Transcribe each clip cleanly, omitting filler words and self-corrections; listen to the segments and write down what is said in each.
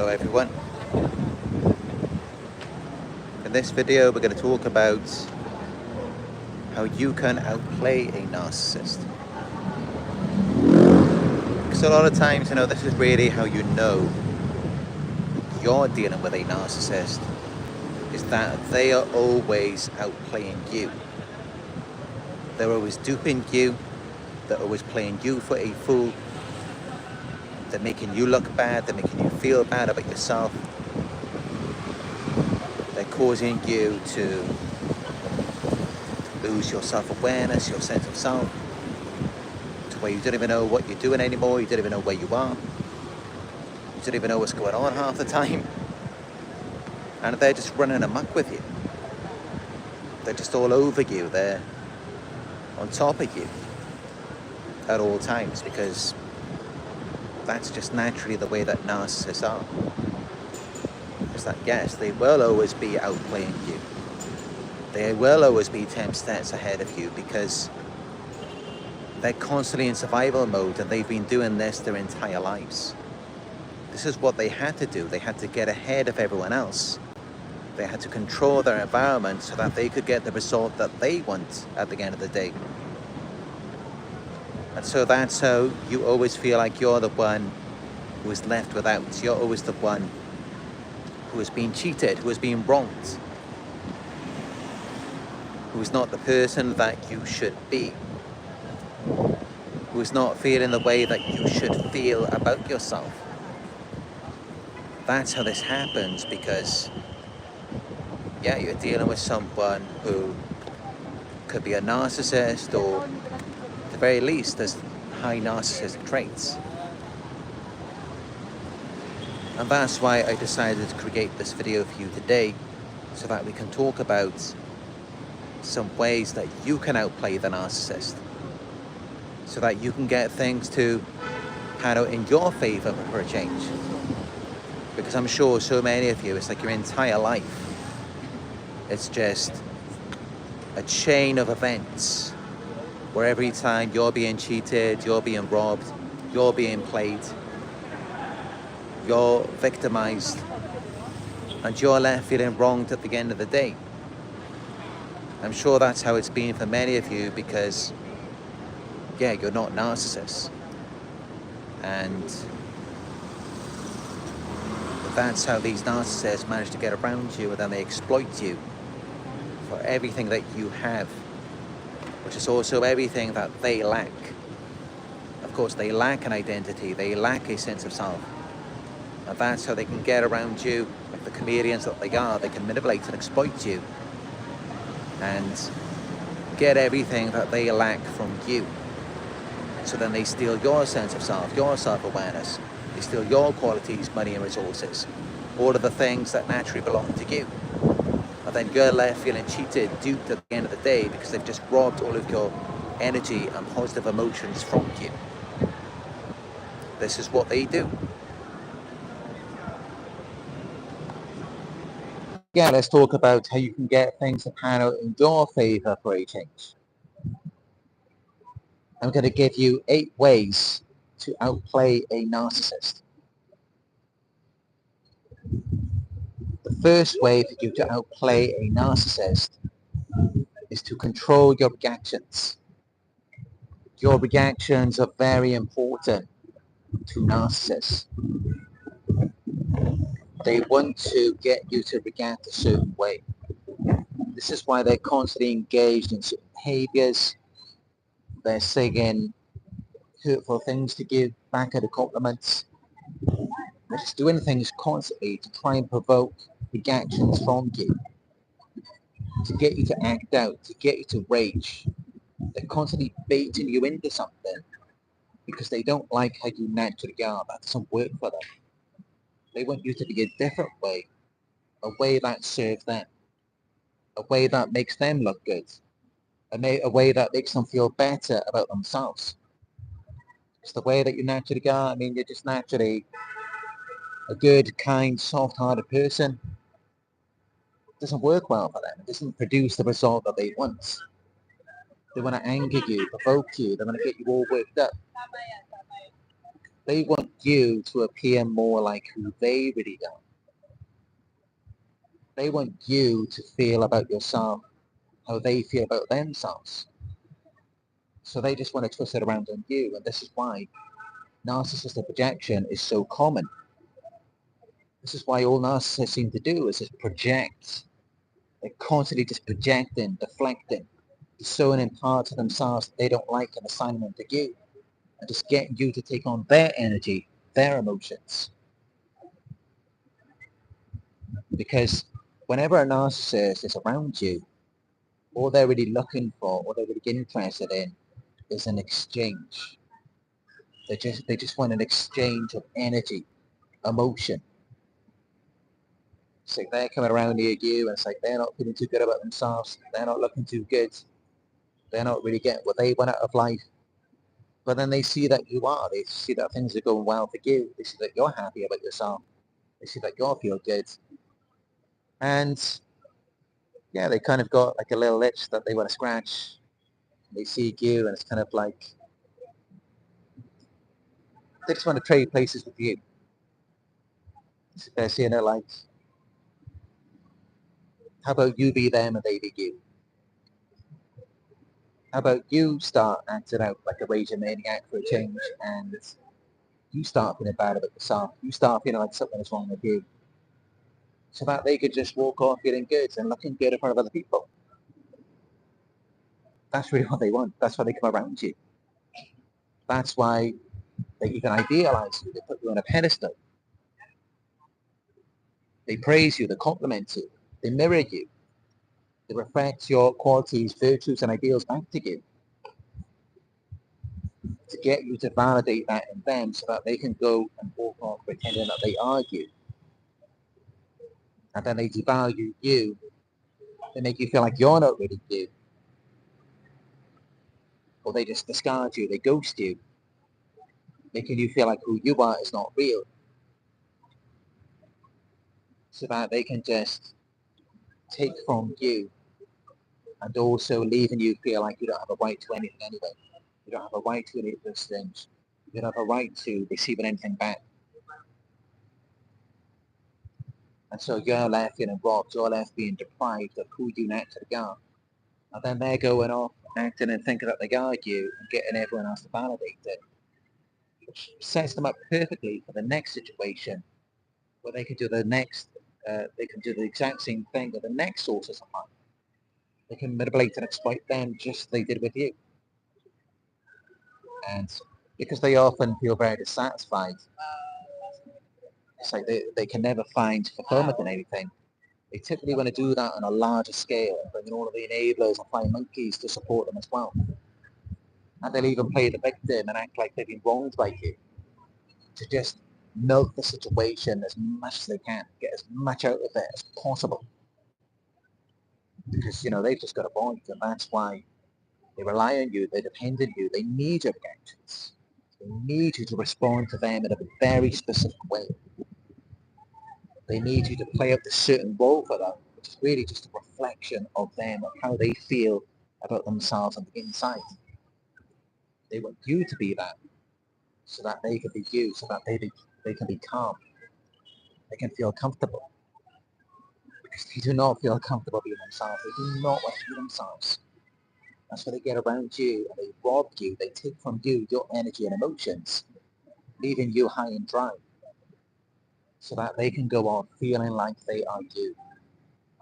Hello everyone. In this video we're going to talk about how you can outplay a narcissist. Because a lot of times, this is really how you know you're dealing with a narcissist, is that they are always outplaying you. They're always duping you, they're always playing you for a fool, they're making you look bad, they're making you feel bad about yourself. They're causing you to lose your self-awareness, your sense of self, to where you don't even know what you're doing anymore, you don't even know where you are, you don't even know what's going on half the time, and they're just running amok with you. They're just all over you, they're on top of you at all times, because that's just naturally the way that narcissists are. Is that, yes, they will always be outplaying you. They will always be 10 steps ahead of you, because they're constantly in survival mode, and they've been doing this their entire lives. This is what they had to do. They had to get ahead of everyone else. They had to control their environment so that they could get the result that they want at the end of the day. And so that's how you always feel like you're the one who is left without. You're always the one who has been cheated, who has been wronged, who is not the person that you should be, who is not feeling the way that you should feel about yourself. That's how this happens, because, yeah, you're dealing with someone who could be a narcissist, or at the very least, there's high narcissistic traits. And that's why I decided to create this video for you today, so that we can talk about some ways that you can outplay the narcissist, so that you can get things to pan out in your favor for a change. Because I'm sure so many of you, it's like your entire life, it's just a chain of events where every time you're being cheated, you're being robbed, you're being played, you're victimized, and you're left feeling wronged at the end of the day. I'm sure that's how it's been for many of you, because, yeah, you're not narcissists. And that's how these narcissists manage to get around you, and then they exploit you for everything that you have, which is also everything that they lack. Of course, they lack an identity, they lack a sense of self. And that's how they can get around you, like the chameleons that they are. They can manipulate and exploit you and get everything that they lack from you. So then they steal your sense of self, your self-awareness. They steal your qualities, money and resources, all of the things that naturally belong to you. And then you're left feeling cheated, duped at the end of the day, because they've just robbed all of your energy and positive emotions from you. This is what they do. Yeah, let's talk about how you can get things to pan out in your favor for a change. I'm going to give you 8 ways to outplay a narcissist. The first way for you to outplay a narcissist is to control your reactions. Your reactions are very important to narcissists. They want to get you to react a certain way. This is why they're constantly engaged in certain behaviors. They're saying hurtful things to give back at the compliments. They're just doing things constantly to try and provoke reactions from you, to get you to act out, to get you to rage. They're constantly baiting you into something because they don't like how you naturally are. That doesn't work for them. They want you to be a different way, a way that serves them, a way that makes them look good, a way that makes them feel better about themselves. It's the way that you naturally are. I mean, you're just naturally a good, kind, soft-hearted person. It doesn't work well for them. It doesn't produce the result that they want. They want to anger you, provoke you. They want to get you all worked up. They want you to appear more like who they really are. They want you to feel about yourself how they feel about themselves. So they just want to twist it around on you. And this is why narcissistic projection is so common. This is why all narcissists seem to do is just project. They're constantly just projecting, deflecting, sowing in parts of themselves that they don't like and assigning them to you. And just getting you to take on their energy, their emotions. Because whenever a narcissist is around you, all they're really looking for, all they're really interested in is an exchange. They just want an exchange of energy, emotion. So they're coming around near you and it's like they're not feeling too good about themselves. They're not looking too good. They're not really getting what they want out of life. But then they see that you are. They see that things are going well for you. They see that you're happy about yourself. They see that you feel good. And yeah, they kind of got like a little itch that they want to scratch. They see you and it's kind of like they just want to trade places with you. They're seeing it like, how about you be them and they be you? How about you start acting out like a raging maniac for a change and you start feeling bad about yourself. You start feeling like something is wrong with you. So that they could just walk off feeling good and looking good in front of other people. That's really what they want. That's why they come around you. That's why they even idealize you. They put you on a pedestal. They praise you. They compliment you. They mirror you. They reflect your qualities, virtues, and ideals back to you to get you to validate that in them so that they can go and walk off pretending that they are you. And then they devalue you. They make you feel like you're not really you. Or they just discard you. They ghost you. Making you feel like who you are is not real. So that they can just take from you and also leaving you feel like you don't have a right to anything anyway. You don't have a right to any of those things. You don't have a right to receiving anything back. And so you're left feeling robbed, you're left being deprived of who you naturally are. And then they're going off acting and thinking that they are you and getting everyone else to validate it. Which sets them up perfectly for the next situation where they can do they can do the exact same thing with the next source of supply. They can manipulate and exploit them just as they did with you. And because they often feel very dissatisfied, it's like they can never find fulfillment in anything. They typically want to do that on a larger scale, bring in all of the enablers and flying monkeys to support them as well. And they'll even play the victim and act like they've been wronged by you to just milk the situation as much as they can, get as much out of it as possible. Because, they've just got a point, and that's why they rely on you, they depend on you, they need your reactions. They need you to respond to them in a very specific way. They need you to play out a certain role for them, which is really just a reflection of them, of how they feel about themselves on the inside. They want you to be that, so that they can be you, so that they can be calm. They can feel comfortable. Because they do not feel comfortable being themselves. They do not want to be themselves. That's why they get around you and they rob you. They take from you your energy and emotions, leaving you high and dry, so that they can go on feeling like they are you.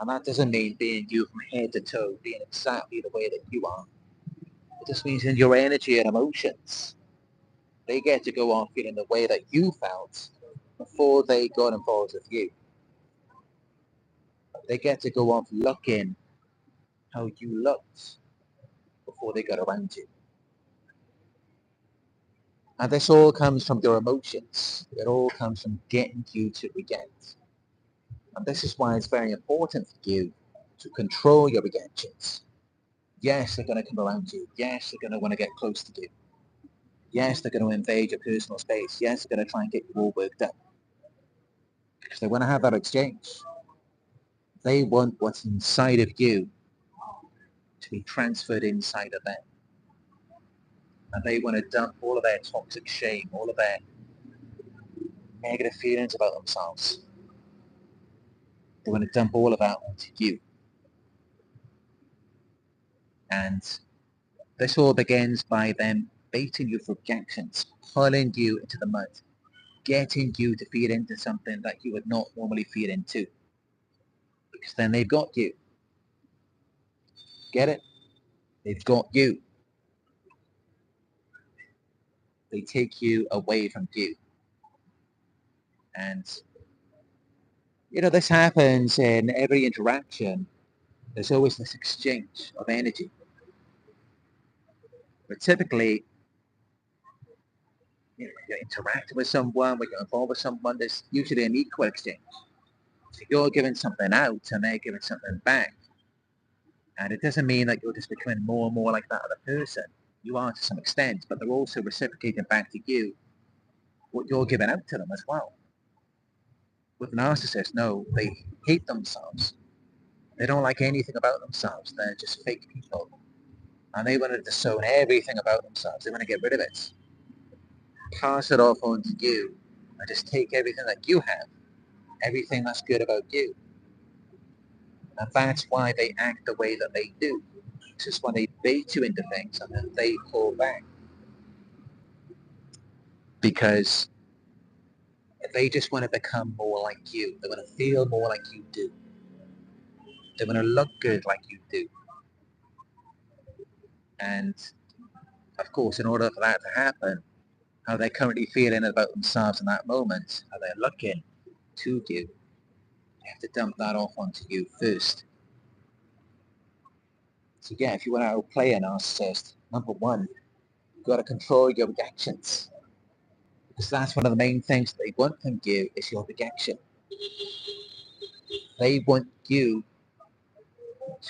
And that doesn't mean being you from head to toe, being exactly the way that you are. It just means in your energy and emotions, they get to go on feeling the way that you felt before they got involved with you. They get to go on looking how you looked before they got around you. And this all comes from your emotions. It all comes from getting you to react. And this is why it's very important for you to control your reactions. Yes, they're going to come around you. Yes, they're going to want to get close to you. Yes, they're going to invade your personal space. Yes, they're going to try and get you all worked up. Because they want to have that exchange. They want what's inside of you to be transferred inside of them. And they want to dump all of their toxic shame, all of their negative feelings about themselves. They want to dump all of that onto you. And this all begins by them baiting you for reactions, pulling you into the mud, getting you to feed into something that you would not normally feed into. Because then they've got you. Get it? They've got you. They take you away from you. And, this happens in every interaction. There's always this exchange of energy. But typically, you're interacting with someone, when you're involved with someone, there's usually an equal exchange. So you're giving something out and they're giving something back. And it doesn't mean that you're just becoming more and more like that other person. You are to some extent, but they're also reciprocating back to you what you're giving out to them as well. With narcissists, no, they hate themselves. They don't like anything about themselves. They're just fake people. And they want to disown everything about themselves. They want to get rid of it. Pass it off onto you and just take everything that you have, everything that's good about you. And that's why they act the way that they do. It's just when they bait you into things and then they pull back. Because they just want to become more like you. They want to feel more like you do. They want to look good like you do. And of course, in order for that to happen, how they're currently feeling about themselves in that moment, how they're looking to you, you have to dump that off onto you first. So yeah, if you want to outplay a narcissist, number one, you've got to control your reactions. Because that's one of the main things they want from you is your reaction. They want you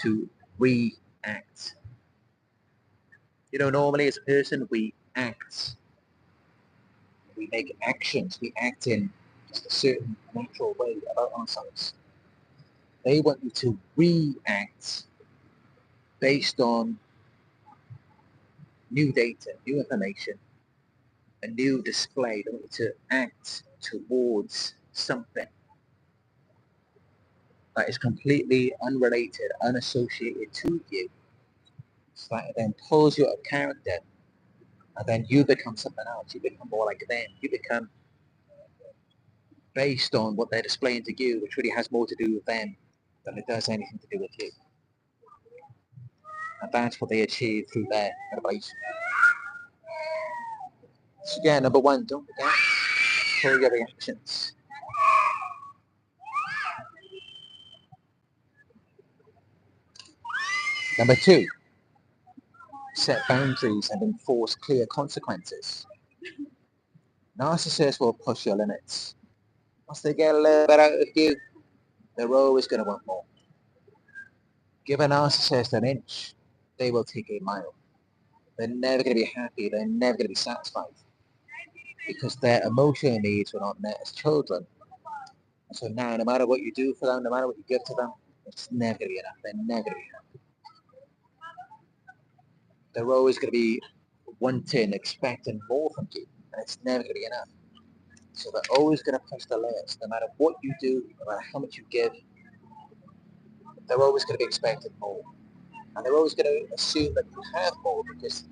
to react. Normally as a person, we act. We make actions. We act in just a certain natural way about ourselves. They want you to react based on new data, new information, a new display. They want you to act towards something that is completely unrelated, unassociated to you. So that then pulls you out of character, and then you become something else. You become more like them. You become based on what they're displaying to you, which really has more to do with them than it does anything to do with you. And that's what they achieve through their manipulation. So yeah, number one, don't forget, control your reactions. Number two, set boundaries and enforce clear consequences. Narcissists will push your limits. Once they get a little bit out of you, they're always going to want more. Give a narcissist an inch, they will take a mile. They're never going to be happy. They're never going to be satisfied because their emotional needs were not met as children. And so now, no matter what you do for them, no matter what you give to them, it's never going to be enough. They're never going to be happy. They're always going to be wanting, expecting more from you, and it's never going to be enough. So they're always going to push the limits. No matter what you do, no matter how much you give, they're always going to be expecting more. And they're always going to assume that you have more because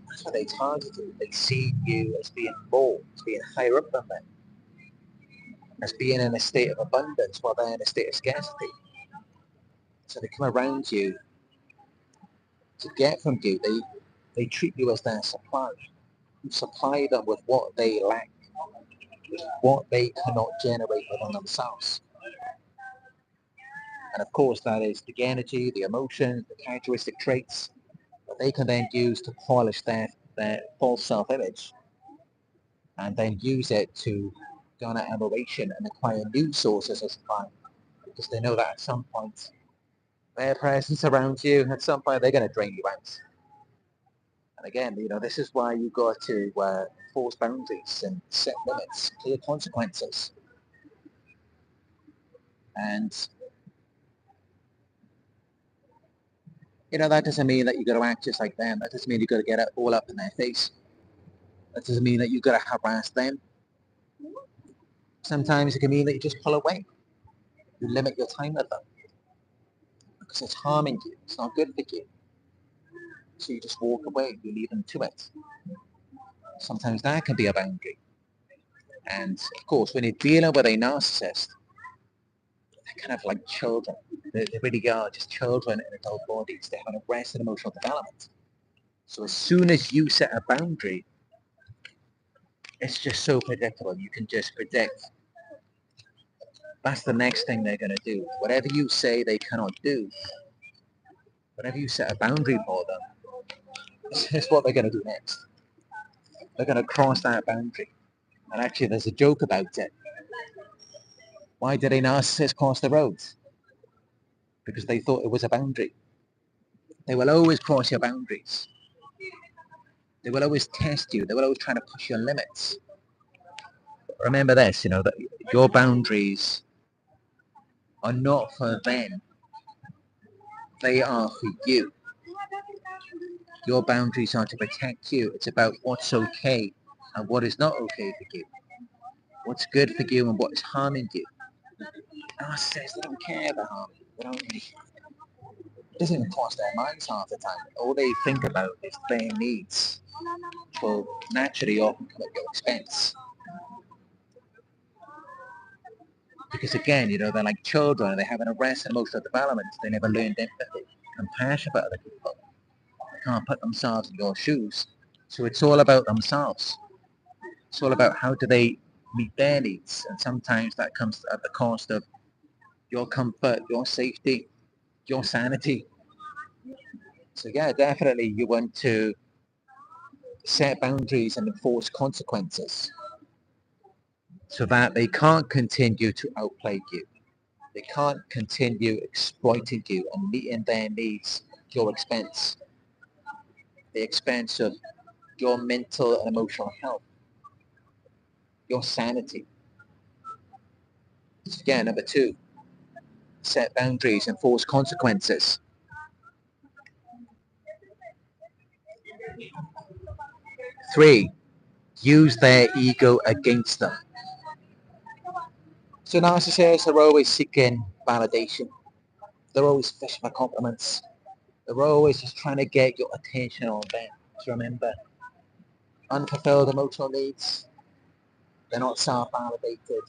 that's what they target you. They see you as being more, as being higher up than them, as being in a state of abundance while they're in a state of scarcity. So they come around you to get from you. They treat you as their supply. You supply them with what they lack, what they cannot generate within themselves. And of course, that is the energy, the emotions, the characteristic traits that they can then use to polish their false self-image and then use it to garner admiration and acquire new sources of supply because they know that at some point their presence around you, at some point they're going to drain you out. And again, this is why you've got to enforce boundaries and set limits, clear consequences. And that doesn't mean that you've got to act just like them. That doesn't mean you've got to get all up in their face. That doesn't mean that you've got to harass them. Sometimes it can mean that you just pull away. You limit your time with them because it's harming you. It's not good for you. So you just walk away. You leave them to it. Sometimes that can be a boundary. And of course, when you're dealing with a narcissist, they're kind of like children. They really are just children in adult bodies. They haven't arrested emotional development. So as soon as you set a boundary, it's just so predictable. You can just predict that's the next thing they're going to do. Whatever you say they cannot do, whenever you set a boundary for them, it's what they're going to do next. They're going to cross that boundary. And actually, there's a joke about it. Why did a narcissist cross the road? Because they thought it was a boundary. They will always cross your boundaries. They will always test you. They will always try to push your limits. But remember this, that your boundaries are not for them. They are for you. Your boundaries are to protect you. It's about what's okay and what is not okay for you. What's good for you and what is harming you. Narcissists, they don't care about harm. They don't really, it doesn't even cross their minds half the time. All they think about is their needs will naturally often come at your expense. Because again, they're like children. They haven't arrested emotional development. They never learned empathy, compassion for other people. They can't put themselves in your shoes. So it's all about themselves. It's all about how do they meet their needs. And sometimes that comes at the cost of your comfort, your safety, your sanity. So yeah, definitely you want to set boundaries and enforce consequences so that they can't continue to outplay you. They can't continue exploiting you and meeting their needs at your expense, the expense of your mental and emotional health, your sanity. So again, number 2, set boundaries, enforce consequences. 3, use their ego against them. So narcissists are always seeking validation. They're always fishing for compliments. They're always just trying to get your attention on them. So remember, unfulfilled emotional needs, they're not self-validated.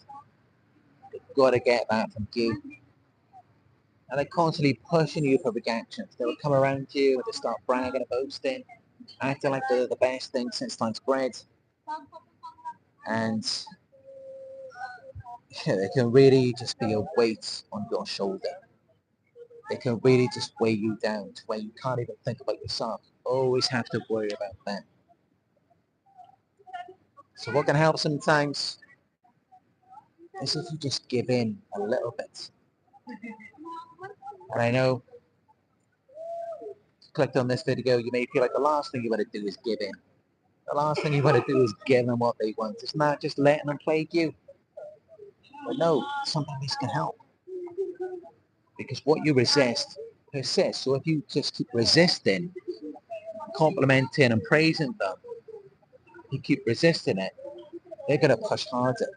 They've got to get that from you. And they're constantly pushing you for reactions. They will come around you and just start bragging and boasting, acting like they're the best thing since sliced bread. And they can really just be a weight on your shoulder. They can really just weigh you down to where you can't even think about yourself. Always have to worry about them. So what can help sometimes is if you just give in a little bit. And I know, clicked on this video, you may feel like the last thing you want to do is give in. The last thing you want to do is give them what they want. It's not just letting them plague you. But no, sometimes this can help. Because what you resist persists. So if you just keep resisting, complimenting and praising them, you keep resisting it, they're going to push harder.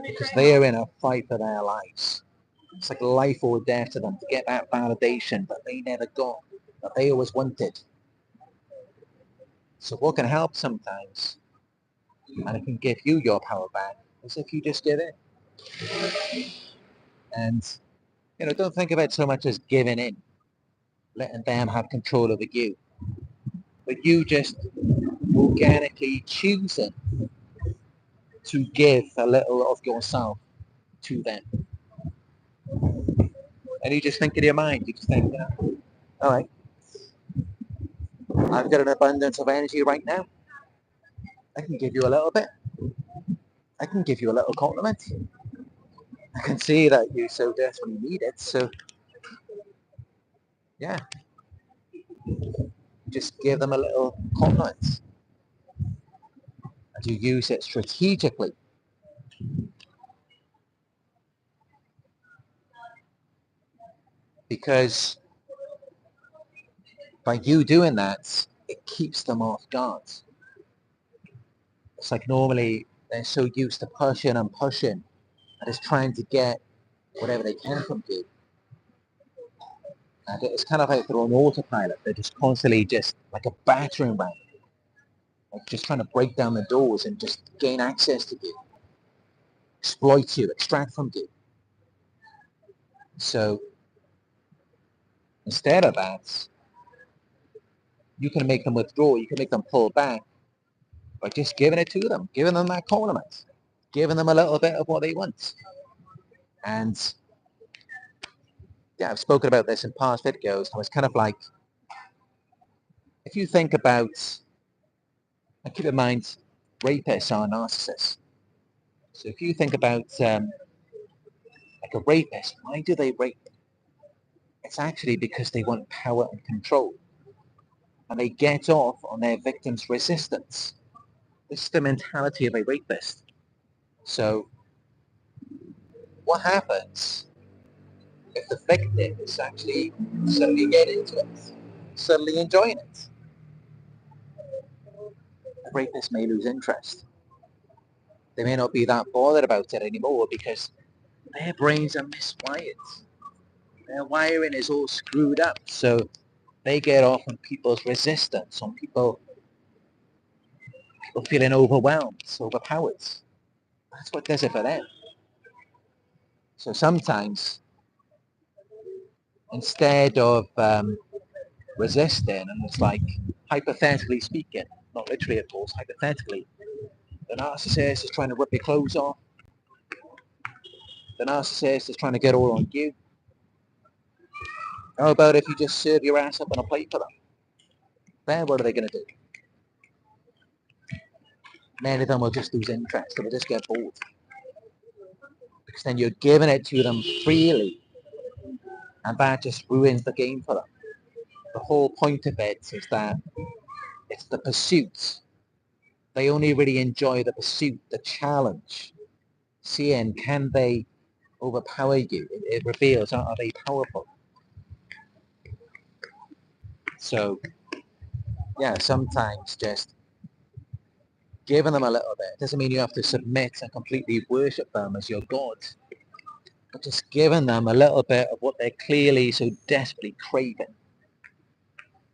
Because they are in a fight for their lives. It's like life or death to them to get that validation that they never got, that they always wanted. So what can help sometimes, and it can give you your power back, is if you just give in. And, don't think of it so much as giving in, letting them have control over you. But you just organically choosing to give a little of yourself to them. And you just think in your mind, you just think, all right, I've got an abundance of energy right now. I can give you a little bit. I can give you a little compliment. I can see that you so desperately need it. So, yeah, just give them a little compliment. And you use it strategically. Because by you doing that, it keeps them off guard. It's like normally they're so used to pushing and pushing and is trying to get whatever they can from you. And it's kind of like they're on autopilot. They're just constantly just like a battering ram, like just trying to break down the doors and just gain access to you, exploit you, extract from you. So instead of that, you can make them withdraw, you can make them pull back by just giving it to them, giving them that compliment, giving them a little bit of what they want. And yeah, I've spoken about this in past videos. How it's kind of like, if you think about, and keep in mind, rapists are narcissists. So if you think about like a rapist, why do they rape? It's actually because they want power and control. And they get off on their victim's resistance. This is the mentality of a rapist. So what happens if the victim is actually suddenly getting into it, suddenly enjoying it? The rapist may lose interest. They may not be that bothered about it anymore because their brains are miswired. Their wiring is all screwed up. So they get off on people's resistance, on people feeling overwhelmed, overpowered. That's what does it for them. So sometimes, instead of resisting, and it's like, hypothetically speaking, not literally of course, hypothetically, the narcissist is trying to rip your clothes off. The narcissist is trying to get all on you. How about if you just serve your ass up on a plate for them? Then what are they going to do? Many of them will just lose interest. They will just get bored. Because then you're giving it to them freely. And that just ruins the game for them. The whole point of it is that it's the pursuit. They only really enjoy the pursuit, the challenge. Seeing, can they overpower you? It reveals, are they powerful? So, yeah, sometimes just giving them a little bit doesn't mean you have to submit and completely worship them as your god. But just giving them a little bit of what they're clearly so desperately craving.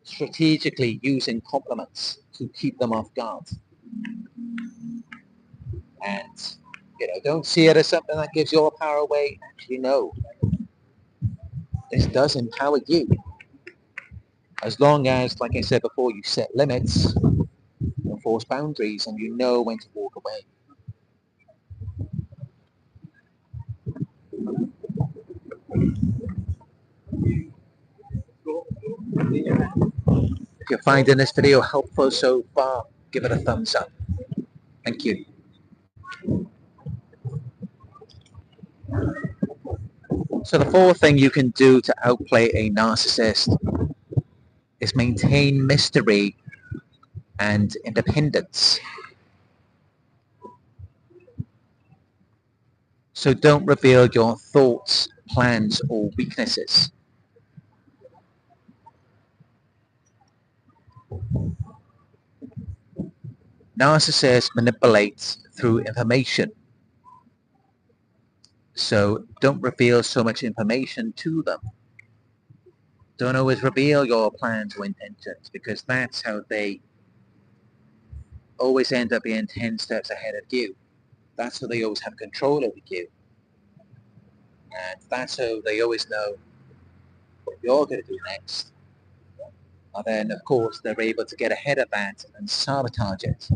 Strategically using compliments to keep them off guard. And, don't see it as something that gives your power away. Actually, no. This does empower you. As long as, like I said before, you set limits, enforce boundaries, and you know when to walk away. If you're finding this video helpful so far, give it a thumbs up. Thank you. So the fourth thing you can do to outplay a narcissist is maintain mystery and independence. So don't reveal your thoughts, plans, or weaknesses. Narcissists manipulate through information. So don't reveal so much information to them. Don't always reveal your plans or intentions, because that's how they always end up being 10 steps ahead of you. That's how they always have control over you. And that's how they always know what you're going to do next. And then, of course, they're able to get ahead of that and sabotage it.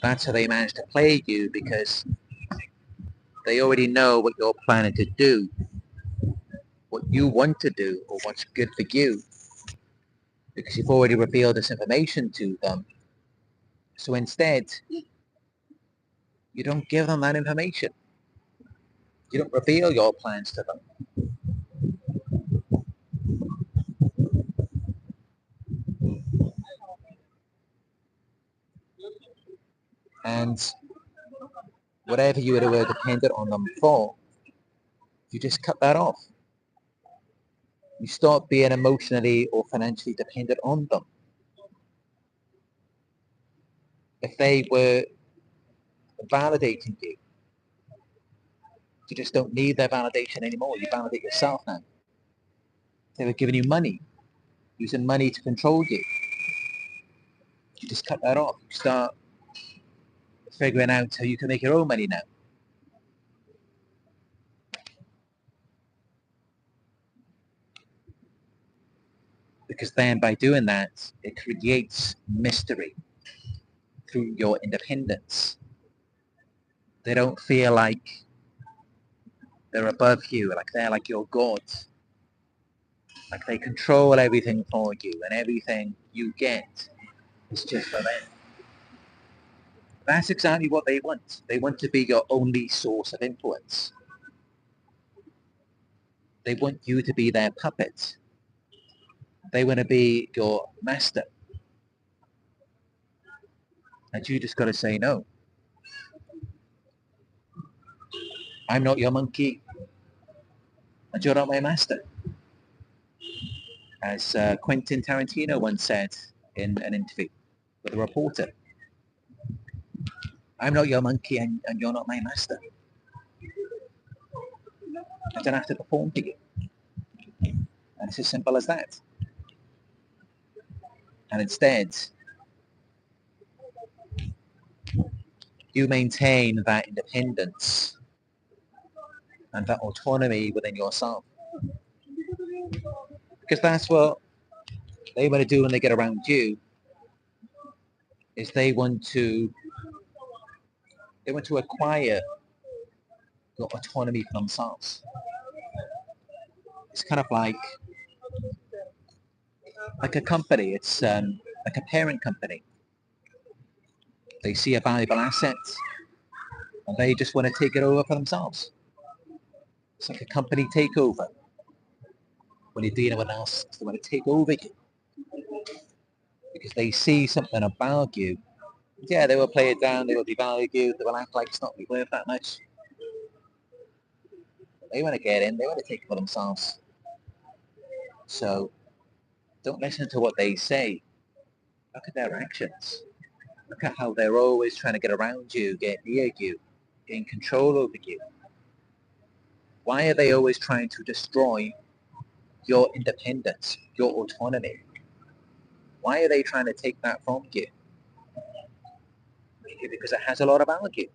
That's how they manage to play you, because they already know what you're planning to do, what you want to do, or what's good for you, because you've already revealed this information to them. So instead, you don't give them that information. You don't reveal your plans to them. And whatever you were dependent on them for, you just cut that off. You stop being emotionally or financially dependent on them. If they were validating you, You just don't need their validation anymore. You validate yourself now. They were giving you money, using money to control you. You just cut that off. You start figuring out how you can make your own money now. Because then by doing that, it creates mystery through your independence. They don't feel like they're above you, like they're like your God. Like they control everything for you, and everything you get is just for them. That's exactly what they want. They want to be your only source of influence. They want you to be their puppet. They want to be your master. And you just got to say no. I'm not your monkey, and you're not my master. As Quentin Tarantino once said in an interview with a reporter, I'm not your monkey and you're not my master. I don't have to perform for you. And it's as simple as that. And instead, you maintain that independence and that autonomy within yourself. Because that's what they want to do when they get around you, is they want to acquire your autonomy for themselves. It's kind of like a company. It's like a parent company. They see a valuable asset and they just want to take it over for themselves. It's like a company takeover. When you're dealing with narcissists, they want to take over you because they see something about you. Yeah, they will play it down, they will devalue you, they will act like it's not worth that much. They want to get in, they want to take it for themselves. So don't listen to what they say. Look at their actions. Look at how they're always trying to get around you, get near you, gain control over you. Why are they always trying to destroy your independence, your autonomy? Why are they trying to take that from you? Maybe because it has a lot of value.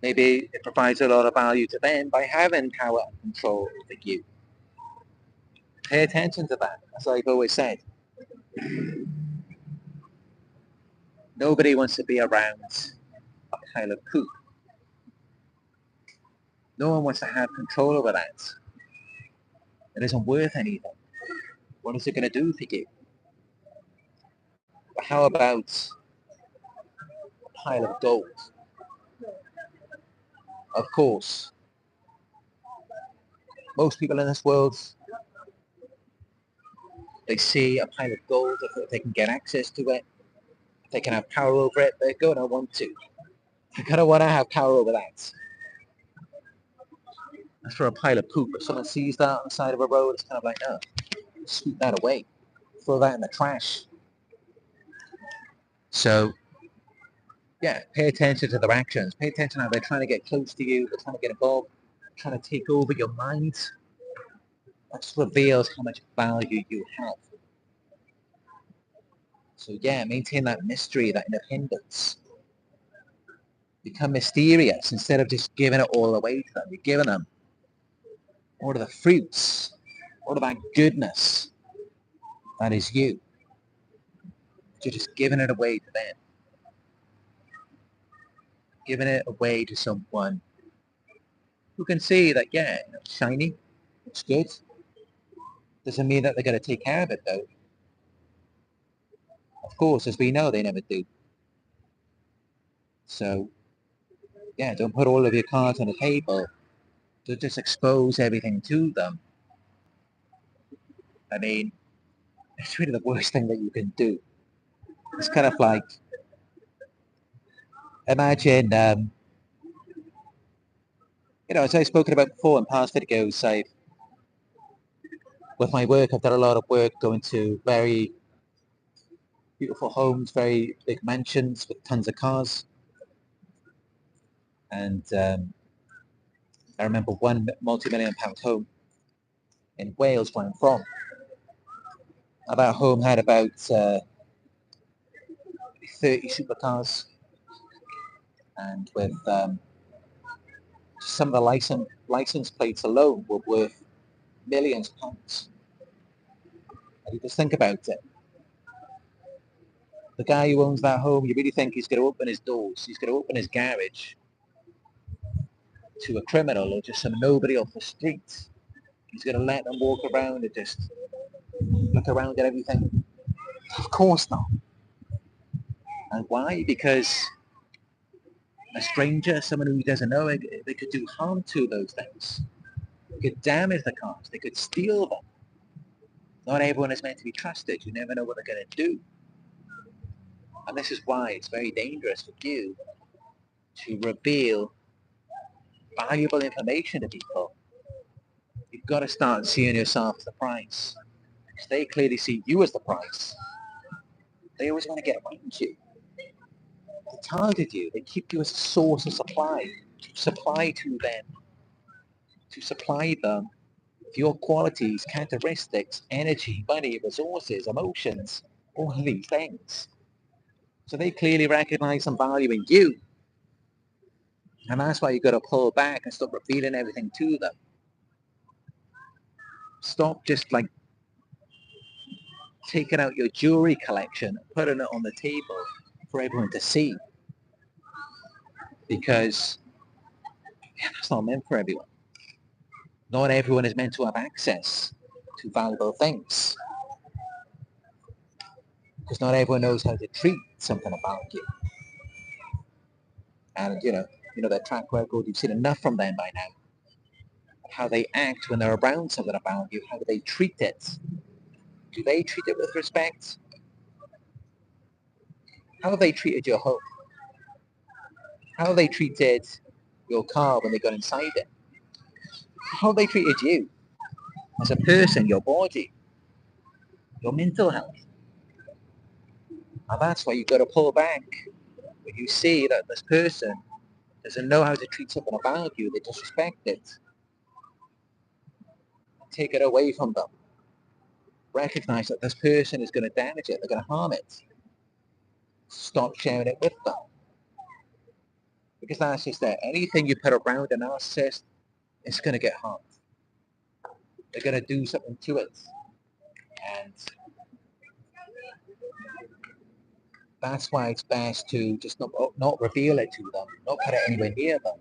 Maybe it provides a lot of value to them by having power and control over you. Pay attention to that, as I've always said. Nobody wants to be around a pile of poop. No one wants to have control over that. It isn't worth anything. What is it going to do for you? But how about a pile of gold? Of course, most people in this world, they see a pile of gold. If they can get access to it, if they can have power over it, they're going to want to. They're going to want to have power over that. As for a pile of poop, if someone sees that on the side of a road, it's kind of like, oh, sweep that away. Throw that in the trash. So, yeah, pay attention to their actions. Pay attention how they're trying to get close to you. They're trying to get involved, trying to take over your mind. That just reveals how much value you have. So, yeah, maintain that mystery, that independence. Become mysterious instead of just giving it all away to them. You're giving them all of the fruits, all of that goodness that is you. You're just giving it away to them. Giving it away to someone who can see that, yeah, it's shiny, it's good. Doesn't mean that they're going to take care of it, though. Of course, as we know, they never do. So, yeah, don't put all of your cards on the table. Don't just expose everything to them. I mean, it's really the worst thing that you can do. It's kind of like, imagine, as I've spoken about before in past videos, with my work, I've done a lot of work going to very beautiful homes, very big mansions with tons of cars. And I remember one multi-million-pound home in Wales, where I'm from. Now, that home had about 30 supercars, and with some of the license plates alone were worth millions of pounds. And you just think about it. The guy who owns that home, you really think he's going to open his doors, he's going to open his garage to a criminal or just some nobody off the street? He's going to let them walk around and just look around at everything? Of course not. And why? Because a stranger, someone who he doesn't know, they could do harm to those things. They could damage the cars. They could steal them. Not everyone is meant to be trusted. You never know what they're going to do. And this is why it's very dangerous for you to reveal valuable information to people. You've got to start seeing yourself as the prize. Because they clearly see you as the prize. They always want to get around you. They target you. They keep you as a source of supply. To supply to them. To supply them with your qualities, characteristics, energy, money, resources, emotions, all of these things. So they clearly recognize some value in you. And that's why you've got to pull back and stop revealing everything to them. Stop just like taking out your jewelry collection and putting it on the table for everyone to see. Because that's not meant for everyone. Not everyone is meant to have access to valuable things. Because not everyone knows how to treat something about you. And you know their track record, you've seen enough from them by now. How they act when they're around something about you, how do they treat it? Do they treat it with respect? How have they treated your home? How have they treated your car when they got inside it? How have they treated you as a person, your body, your mental health? And that's why you've got to pull back. When you see that this person doesn't know how to treat something about you, they disrespect it. Take it away from them. Recognize that this person is going to damage it, they're going to harm it. Stop sharing it with them. Because that's just it. Anything you put around a narcissist, it's going to get harmed. They're going to do something to it. And that's why it's best to just not reveal it to them, not put it anywhere near them.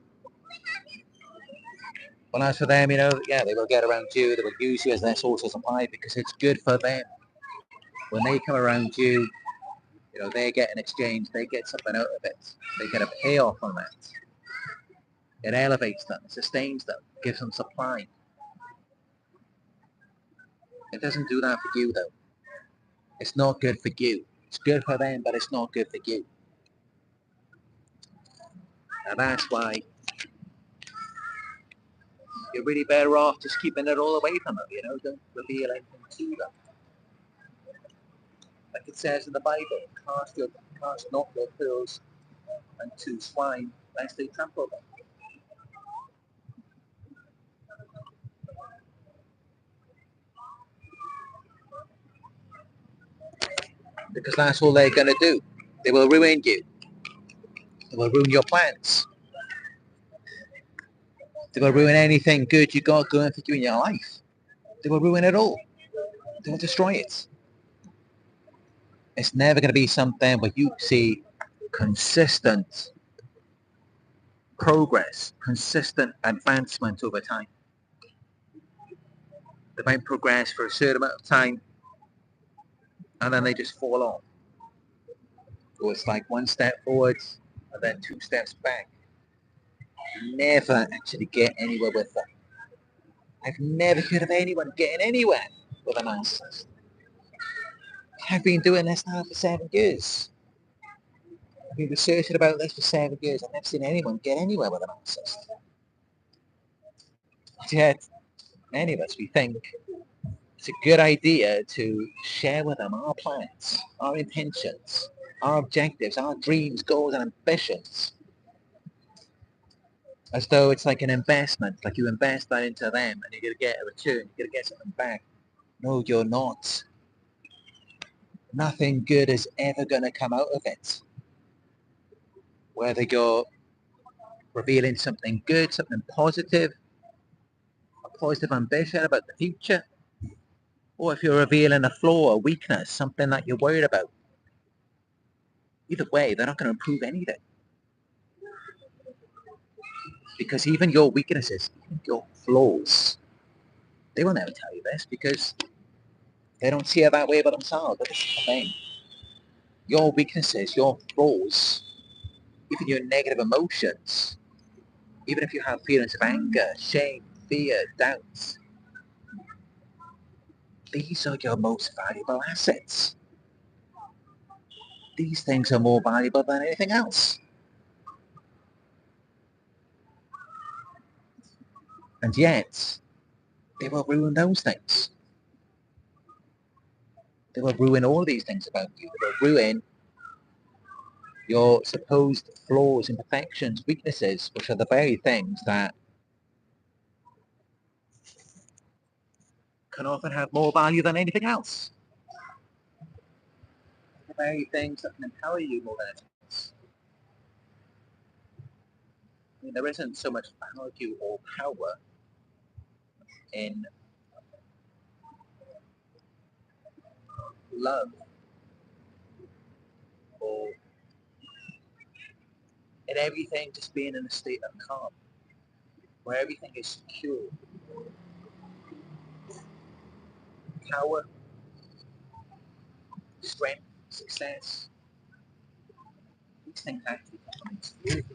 Well, as for them, yeah, they will get around you, they will use you as their source of supply because it's good for them. When they come around you, they get an exchange, they get something out of it. They get a payoff on that. It elevates them, it sustains them, gives them supply. It doesn't do that for you, though. It's not good for you. It's good for them, but it's not good for you. And that's why you're really better off just keeping it all away from them, don't reveal anything to them. Like it says in the Bible, cast not your pearls unto swine, lest they trample them. Because that's all they're going to do. They will ruin you. They will ruin your plans. They will ruin anything good you got going for you in your life. They will ruin it all. They will destroy it. It's never going to be something where you see consistent progress, consistent advancement over time. They might progress for a certain amount of time and then they just fall off. Or it's like one step forward and then 2 steps back. You never actually get anywhere with them. I've never heard of anyone getting anywhere with a narcissist. I've been doing this now for 7 years. I've been researching about this for 7 years. I've never seen anyone get anywhere with a narcissist. Yet, many of us, we think it's a good idea to share with them our plans, our intentions, our objectives, our dreams, goals, and ambitions. as though it's like an investment, like you invest that into them and you're going to get a return, you're going to get something back. No, you're not. Nothing good is ever going to come out of it. Whether you're revealing something good, something positive, a positive ambition about the future, or if you're revealing a flaw, a weakness, something that you're worried about. Either way, they're not going to improve anything. Because even your weaknesses, even your flaws, they will never tell you this because they don't see it that way about themselves. But this is the thing. Your weaknesses, your flaws, even your negative emotions, even if you have feelings of anger, shame, fear, doubts, these are your most valuable assets. These things are more valuable than anything else. And yet, they will ruin those things. They will ruin all these things about you. They will ruin your supposed flaws, imperfections, weaknesses, which are the very things that can often have more value than anything else. The very things that can empower you more than anything else. I mean, there isn't so much value or power in love or in everything just being in a state of calm, where everything is secure. Power, strength, success, these things actually come from insecurity.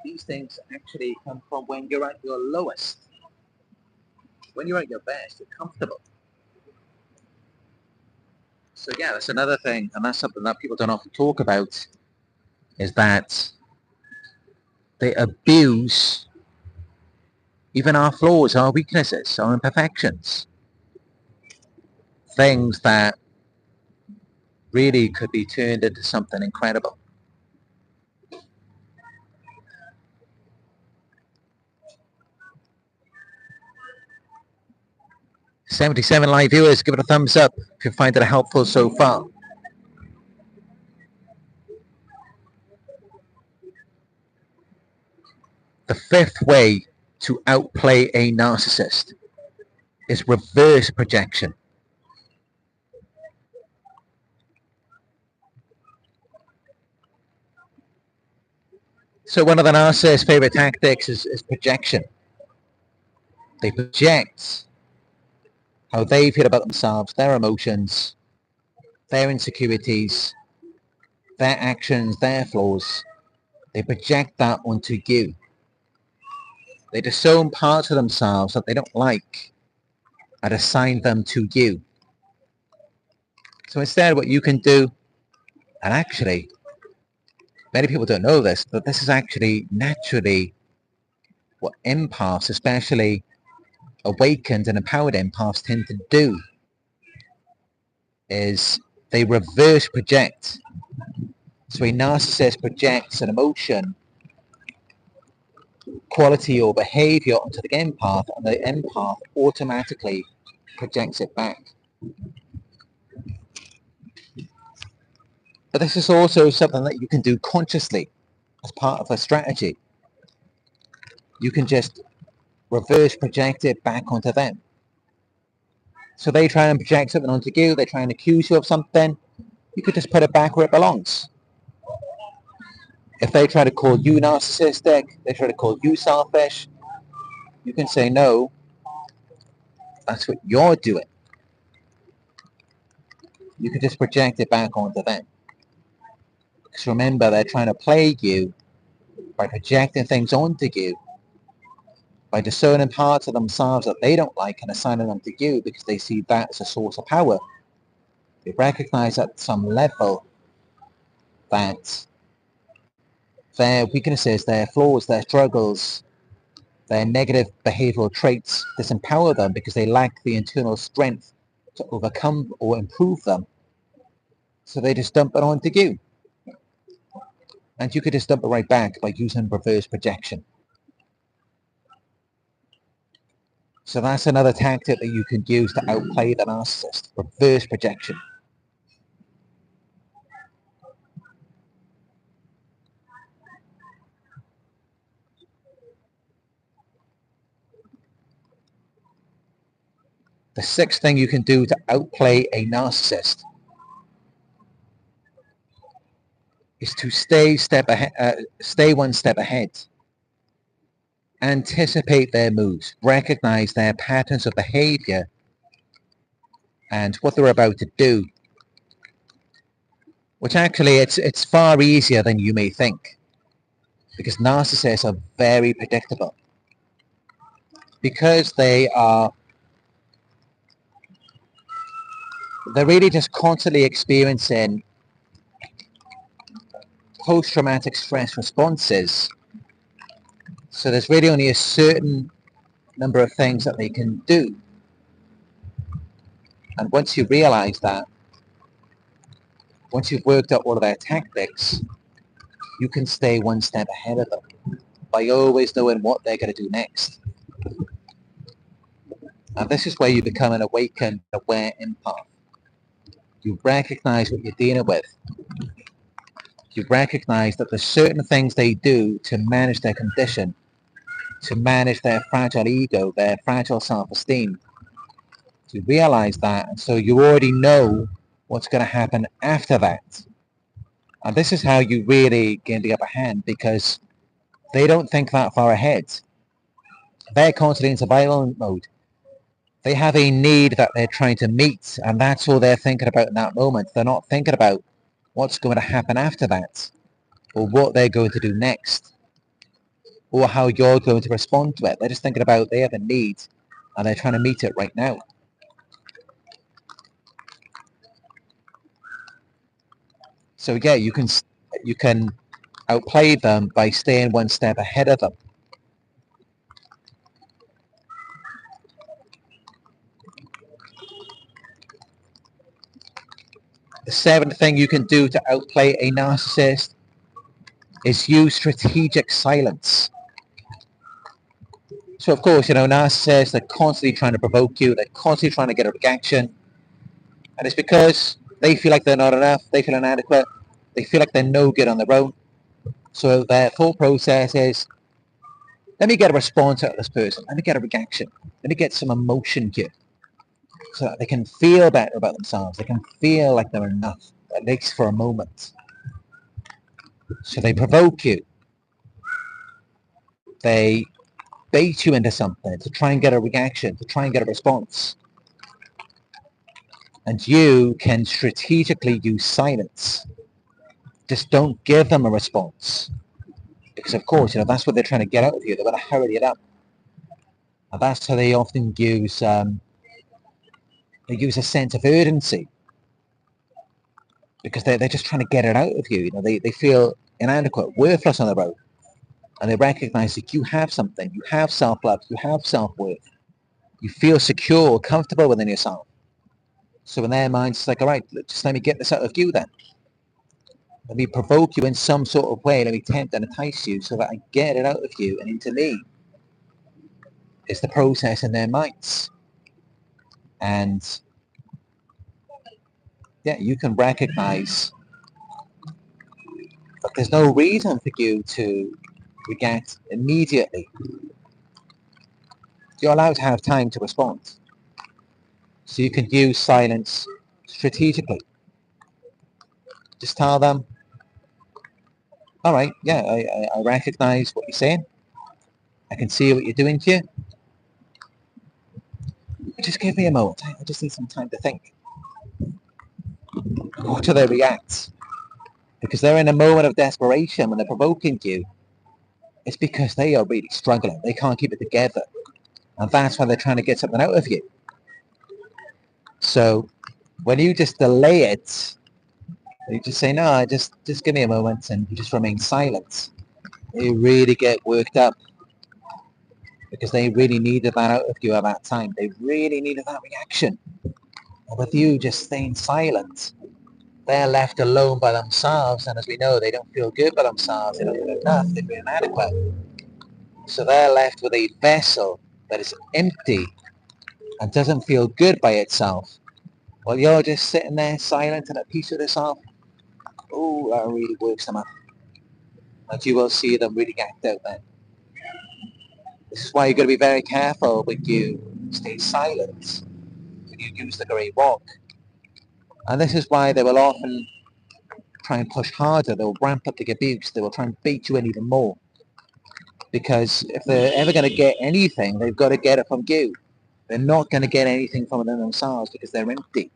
These things actually come from when you're at your lowest. When you're at your best, you're comfortable. So yeah, that's another thing, and that's something that people don't often talk about, is that they abuse even our flaws, our weaknesses, our imperfections. Things that really could be turned into something incredible. 77 live viewers, give it a thumbs up if you find it helpful so far. The fifth way to outplay a narcissist is reverse projection. So one of the narcissist's favorite tactics is projection. They project how they feel about themselves, their emotions, their insecurities, their actions, their flaws. They project that onto you. They disown parts of themselves that they don't like and assign them to you. So instead what you can do, and actually many people don't know this, but this is actually naturally what empaths, especially awakened and empowered empaths, tend to do, is they reverse project. So a narcissist projects an emotion, quality or behavior onto the empath, and the empath automatically projects it back. But this is also something that you can do consciously as part of a strategy. You can just reverse project it back onto them. So they try and project something onto you, they try and accuse you of something, you could just put it back where it belongs. If they try to call you narcissistic, they try to call you selfish, you can say, no, that's what you're doing. You can just project it back onto them. Because remember, they're trying to plague you by projecting things onto you, by discerning parts of themselves that they don't like and assigning them to you because they see that as a source of power. They recognize at some level that their weaknesses, their flaws, their struggles, their negative behavioral traits disempower them because they lack the internal strength to overcome or improve them. So they just dump it onto you. And you could just dump it right back by using reverse projection. So that's another tactic that you can use to outplay the narcissist, reverse projection. The sixth thing you can do to outplay a narcissist is to stay one step ahead. Anticipate their moves, recognize their patterns of behavior and what they're about to do, which actually it's far easier than you may think, because narcissists are very predictable. Because they're really just constantly experiencing post-traumatic stress responses. So there's really only a certain number of things that they can do. And once you realize that, once you've worked out all of their tactics, you can stay one step ahead of them by always knowing what they're going to do next. And this is where you become an awakened, aware empath. You recognize what you're dealing with. You recognize that there's certain things they do to manage their condition, to manage their fragile ego, their fragile self-esteem. You realize that, and so you already know what's going to happen after that. And this is how you really gain the upper hand, because they don't think that far ahead. They're constantly in survival mode. They have a need that they're trying to meet, and that's all they're thinking about in that moment. They're not thinking about what's going to happen after that, or what they're going to do next, or how you're going to respond to it. They're just thinking about they have a need, and they're trying to meet it right now. So yeah, you can outplay them by staying one step ahead of them. The seventh thing you can do to outplay a narcissist is use strategic silence. So of course, narcissists, they're constantly trying to provoke you, they're constantly trying to get a reaction, and it's because they feel like they're not enough, they feel inadequate, they feel like they're no good on their own. So their thought process is, let me get a response out of this person, let me get a reaction, let me get some emotion here, so that they can feel better about themselves, they can feel like they're enough, at least for a moment. So they provoke you, they bait you into something to try and get a reaction, to try and get a response. And you can strategically use silence. Just don't give them a response. Because of course, that's what they're trying to get out of you. They want to hurry it up. And that's how they often use a sense of urgency. Because they're just trying to get it out of you. They feel inadequate, worthless on their own. And they recognize that you have something. You have self-love. You have self-worth. You feel secure, comfortable within yourself. So in their minds, it's like, all right, just let me get this out of you then. Let me provoke you in some sort of way. Let me tempt and entice you so that I get it out of you and into me. It's the process in their minds. And yeah, you can recognize that there's no reason for you to react immediately. You're allowed to have time to respond. So you can use silence strategically. Just tell them, all right, yeah, I recognize what you're saying. I can see what you're doing here. Just give me a moment. I just need some time to think. What do they react? Because they're in a moment of desperation when they're provoking you. It's because they are really struggling. They can't keep it together. And that's why they're trying to get something out of you. So when you just delay it, you just say, no, just give me a moment, and you just remain silent. They really get worked up because they really needed that out of you at that time. They really needed that reaction. And with you just staying silent, they're left alone by themselves, and as we know, they don't feel good by themselves, they don't feel enough, they feel inadequate. So they're left with a vessel that is empty and doesn't feel good by itself. While you're just sitting there silent and at peace with yourself, oh, that really works them up. And you will see them really act out then. This is why you've got to be very careful when you stay silent, when you use the grey rock. And this is why they will often try and push harder. They'll ramp up the abuse. They will try and beat you in even more. Because if they're ever going to get anything, they've got to get it from you. They're not going to get anything from themselves because they're empty.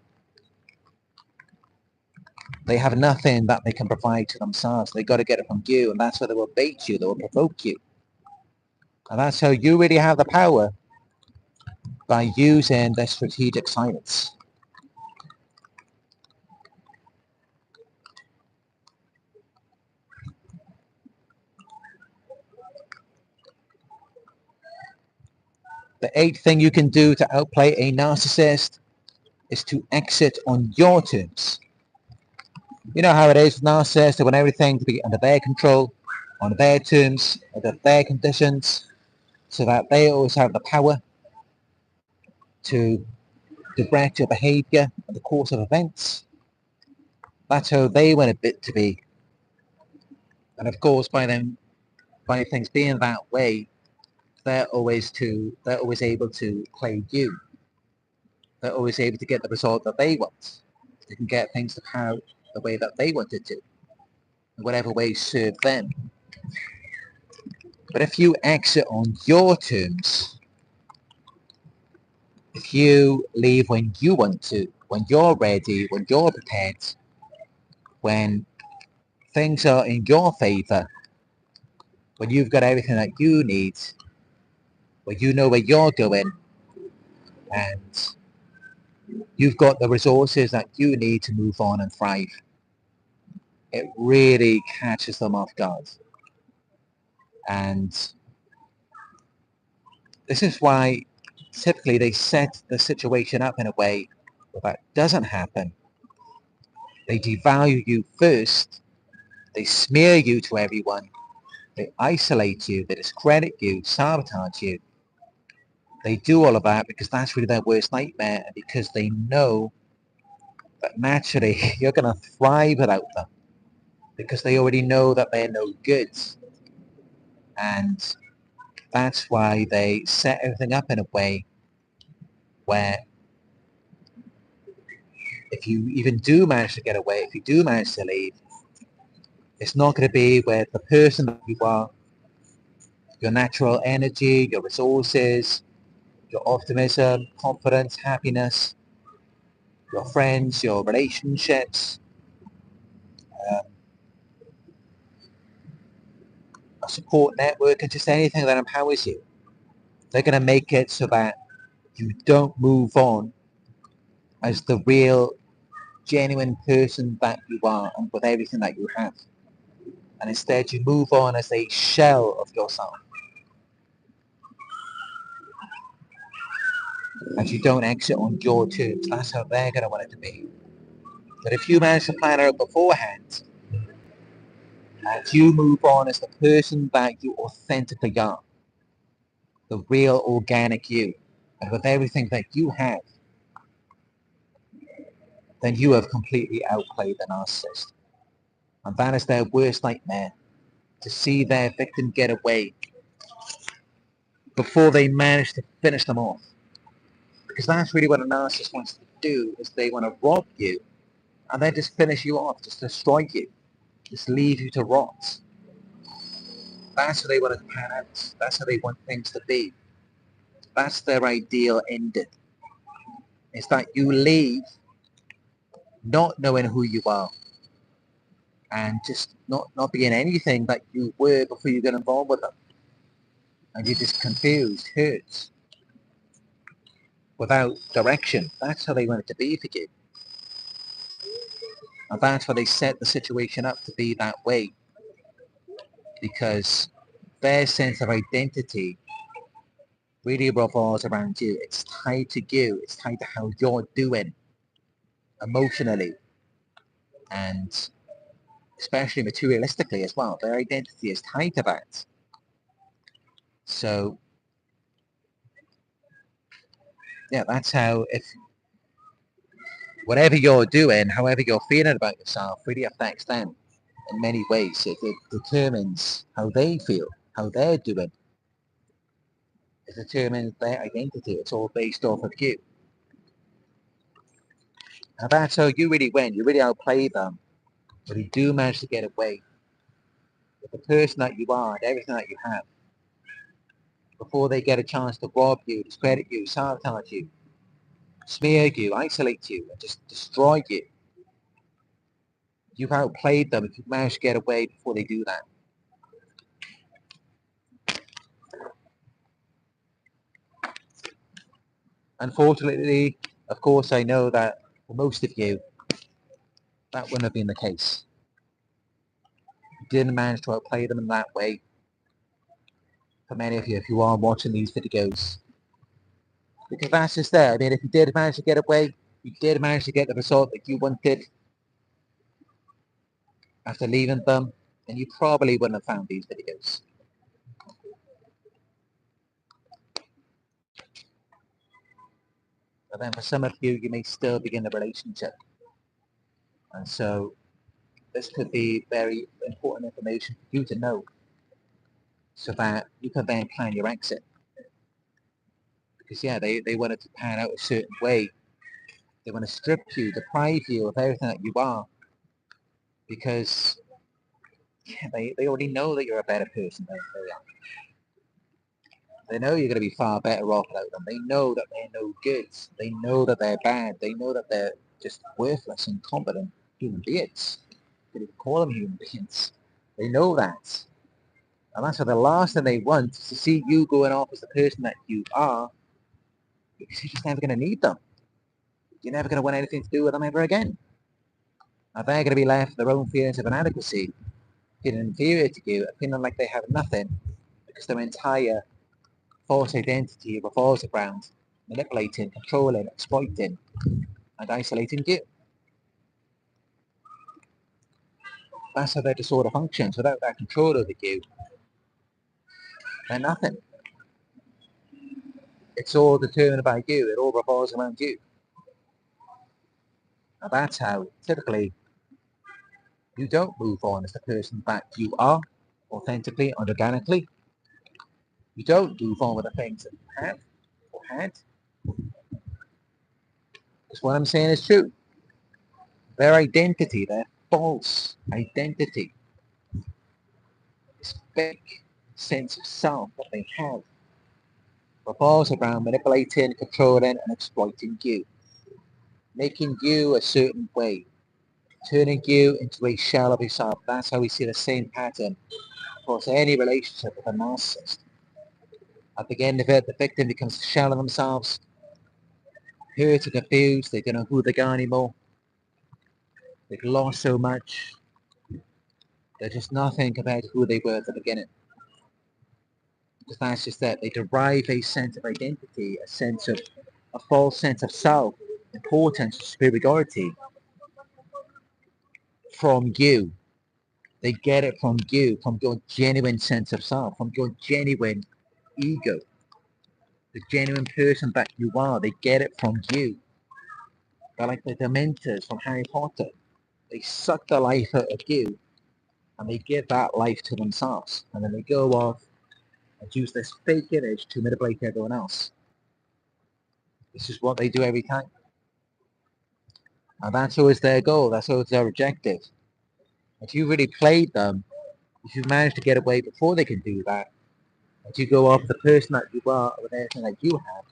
They have nothing that they can provide to themselves. They've got to get it from you, and that's where they will bait you. They will provoke you. And that's how you really have the power, by using their strategic silence. The eighth thing you can do to outplay a narcissist is to exit on your terms. You know how it is with narcissists. They want everything to be under their control, on their terms, under their conditions, so that they always have the power to direct your behavior in the course of events. That's how they want it to be. And of course, by things being that way, they're always able to play you. They're always able to get the result that they want. They can get things to pan out the way that they want it to, in whatever way serve them. But if you exit on your terms, if you leave when you want to, when you're ready, when you're prepared, when things are in your favor, when you've got everything that you need, when you know where you're going, and you've got the resources that you need to move on and thrive, it really catches them off guard. And this is why typically they set the situation up in a way where that doesn't happen. They devalue you first, they smear you to everyone, they isolate you, they discredit you, sabotage you. They do all of that because that's really their worst nightmare, and because they know that naturally you're going to thrive without them, because they already know that they're no good. And that's why they set everything up in a way where if you even do manage to get away, if you do manage to leave, it's not going to be with the person that you are, your natural energy, your resources, your optimism, confidence, happiness, your friends, your relationships, uh, a support network, and just anything that empowers you. They're going to make it so that you don't move on as the real, genuine person that you are and with everything that you have. And instead you move on as a shell of yourself. And you don't exit on your terms. That's how they're going to want it to be. But if you manage to plan it out beforehand, and you move on as the person that you authentically are, the real organic you, and with everything that you have, then you have completely outplayed the narcissist. And that is their worst nightmare, to see their victim get away before they manage to finish them off. Because that's really what a narcissist wants to do, is they want to rob you and then just finish you off, just destroy you, just leave you to rot. That's how they want to pan out. That's how they want things to be. That's their ideal ending. It's that you leave not knowing who you are and just not being anything that you were before you got involved with them. And you're just confused, hurt, without direction. That's how they want it to be for you. And that's why they set the situation up to be that way. Because their sense of identity really revolves around you. It's tied to you. It's tied to how you're doing emotionally. and especially materialistically as well. Their identity is tied to that. So yeah, that's how, if whatever you're doing, however you're feeling about yourself, really affects them in many ways. It determines how they feel, how they're doing. It determines their identity. It's all based off of you. And that's how you really win. You really outplay them. But you do manage to get away with the person that you are and everything that you have before they get a chance to rob you, discredit you, sabotage you, smear you, isolate you, and just destroy you. You've outplayed them if you've managed to get away before they do that. Unfortunately, of course, I know that for most of you, that wouldn't have been the case. You didn't manage to outplay them in that way. For many of you, if you are watching these videos, because that's just there. I mean, if you did manage to get away, you did manage to get the result that you wanted after leaving them, then you probably wouldn't have found these videos. But then for some of you, you may still be in a relationship. And so this could be very important information for you to know so that you can then plan your exit. Because yeah, they want it to pan out a certain way. They want to strip you, deprive you of everything that you are. Because yeah, they already know that you're a better person than they are. They know you're going to be far better off without them. They know that they're no good. They know that they're bad. They know that they're just worthless, incompetent human beings. You could even call them human beings. They know that. And that's why the last thing they want is to see you going off as the person that you are, because you're just never going to need them. You're never going to want anything to do with them ever again. Now they're going to be left with their own feelings of inadequacy, feeling inferior to you, feeling like they have nothing, because their entire false identity revolves around manipulating, controlling, exploiting, and isolating you. That's how their disorder functions. Without that control over you, they're nothing. It's all determined by you. It all revolves around you. Now that's how, typically, you don't move on as the person that you are, authentically and organically. You don't move on with the things that you have or had. Because what I'm saying is true. Their identity, their false identity, this fake sense of self that they have, revolves around manipulating, controlling, and exploiting you, making you a certain way, turning you into a shell of yourself. That's how we see the same pattern across any relationship with a narcissist. At the end of it, the victim becomes a shell of themselves, hurt and confused. They don't know who they are anymore. They've lost so much. They're just nothing compared to who they were at the beginning. Because that's just that. They derive a sense of identity, a false sense of self, importance, superiority from you. They get it from you, from your genuine sense of self, from your genuine ego, the genuine person that you are. They get it from you. They're like the Dementors from Harry Potter. They suck the life out of you and they give that life to themselves. And then they go off and use this fake image to manipulate everyone else. This is what they do every time. And that's always their goal. That's always their objective. If you really played them, if you manage to get away before they can do that, and you go off the person that you are with everything that you have,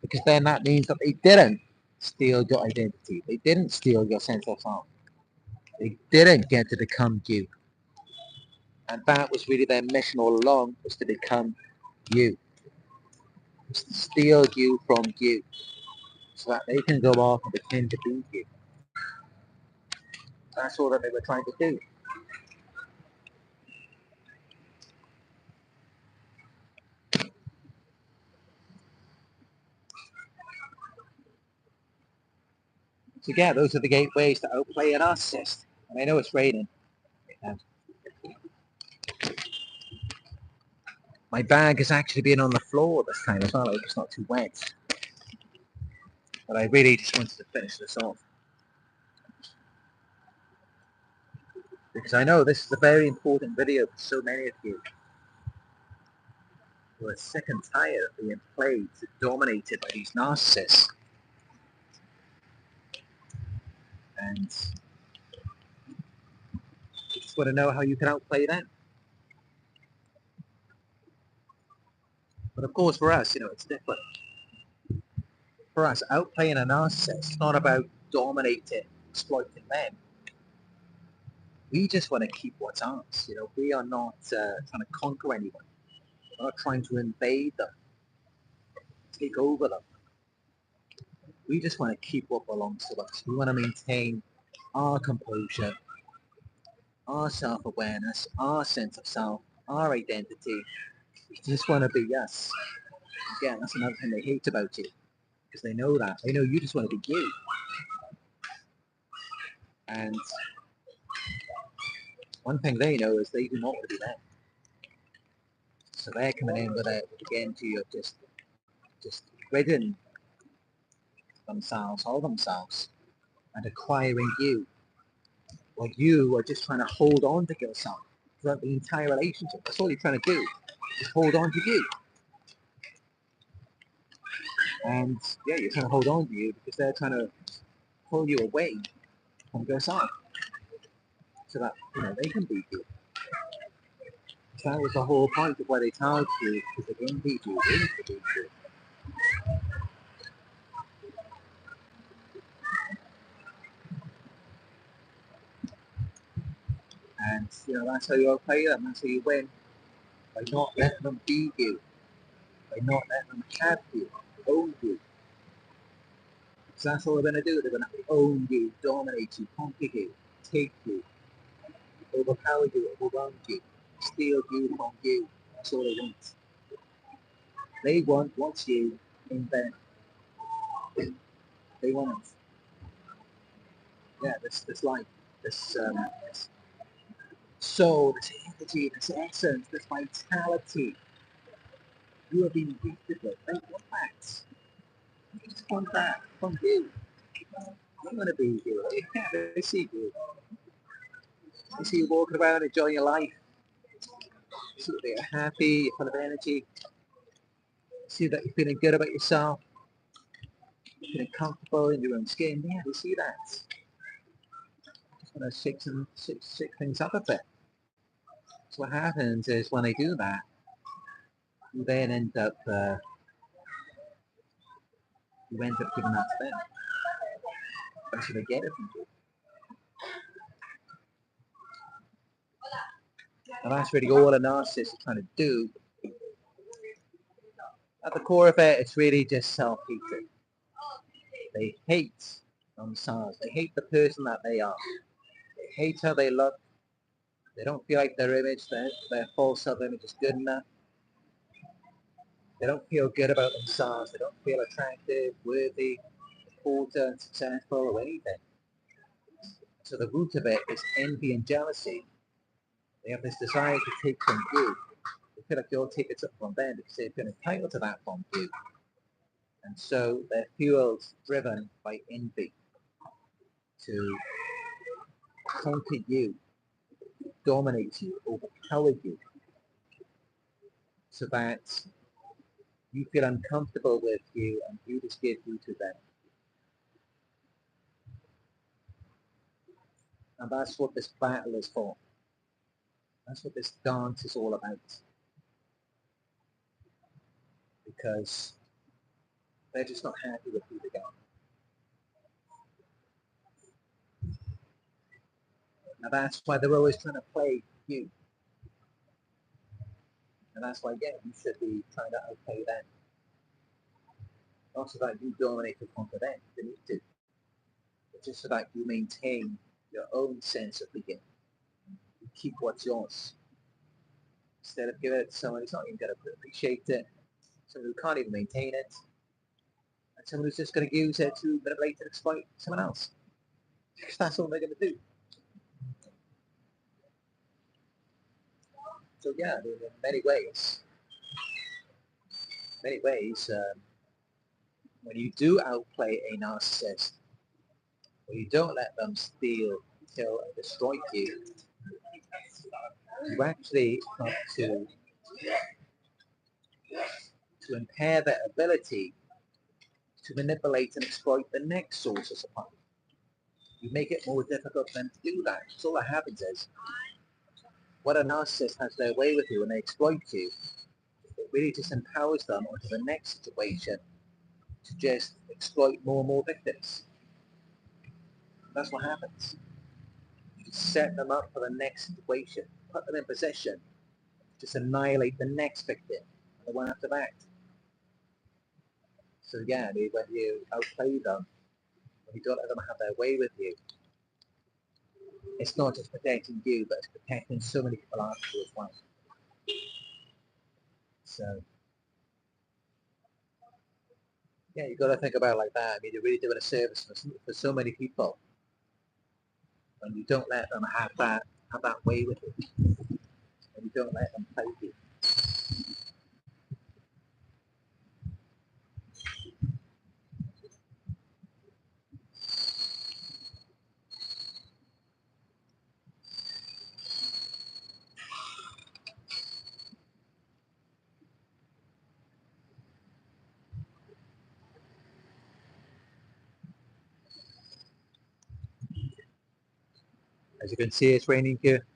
because then that means that they didn't steal your identity. They didn't steal your sense of self. They didn't get to become you. And that was really their mission all along, was to become you. Was to steal you from you. So that they can go off and pretend to be you. That's all that they were trying to do. So yeah, those are the gateways to outplay a narcissist. And I know it's raining. My bag has actually been on the floor this time as well. I hope it's not too wet. But I really just wanted to finish this off. Because I know this is a very important video for so many of you who are sick and tired of being played, dominated by these narcissists. And you just want to know how you can outplay them. But of course for us, it's different. For us, outplaying a narcissist is not about dominating, exploiting them. We just want to keep what's ours. We are not trying to conquer anyone. We're not trying to invade them, take over them. We just want to keep what belongs to us. We want to maintain our composure, our self-awareness, our sense of self, our identity. We just want to be us. Again, that's another thing they hate about you, because they know that. They know you just want to be you. And one thing they know is they do not want to be them. So they're coming in with a energy of just ridding themselves, all themselves, and acquiring you. While you are just trying to hold on to yourself throughout the entire relationship. That's all you're trying to do, is hold on to you. And yeah, you're trying to hold on to you because they're trying to pull you away from yourself so that they can beat you. So that was the whole point of why they target you, because they can beat you, they need to beat you. And that's how you play them, that's how you win. By not letting them beat you, by not letting them have you, own you. So that's all they're going to do. They're going to own you, dominate you, conquer you, take you, overpower you, overwhelm you, steal you from you. That's all they want. They want what's you in them. They want it. Yeah, this life, this soul, this energy, this essence, this vitality you have been gifted with. They want that. You just want that from you. They want to be you. They see you. They see you walking around enjoying your life. They see that you're happy, you're full of energy. They see that you're feeling good about yourself. You're feeling comfortable in your own skin. Yeah, they see that. Just want to shake things up a bit. So what happens is when they do that, you then end up giving that to them. That's what they get it from you. And that's really all a narcissist is trying to do. At the core of it, it's really just self-hatred. They hate themselves. They hate the person that they are. They hate how they look. They don't feel like their image, their false self-image is good enough. They don't feel good about themselves. They don't feel attractive, worthy, important, successful, or anything. So the root of it is envy and jealousy. They have this desire to take from you. They feel like you'll take it from them because they feel entitled to that from you. And so they're fueled, driven by envy to conquer you, dominate you, overpower you, so that you feel uncomfortable with you and you just give you to them. And that's what this battle is for. That's what this dance is all about. Because they're just not happy with who they are. Now that's why they're always trying to play you. And that's why, yeah, you should be trying to outplay them. Not so that you dominate or conquer them, you need to. But just so that you maintain your own sense of being. You keep what's yours. Instead of giving it to someone who's not even going to appreciate it, someone who can't even maintain it, and someone who's just going to use it to manipulate and exploit someone else. Because that's all they're going to do. So yeah, in many ways, when you do outplay a narcissist, when you don't let them steal, kill, and destroy you, you actually start to impair their ability to manipulate and exploit the next source of supply. You make it more difficult for them to do that. So all that happens is, when a narcissist has their way with you and they exploit you, it really just empowers them onto the next situation to just exploit more and more victims. That's what happens. You set them up for the next situation, put them in position to just annihilate the next victim and the one after that. So yeah, when you outplay them, when you don't let them have their way with you, it's not just protecting you, but it's protecting so many people after you as well. So yeah, you've got to think about it like that. I mean, you're really doing a service for so many people when you don't let them have that way with you, and you don't let them play you. As you can see, it's raining here.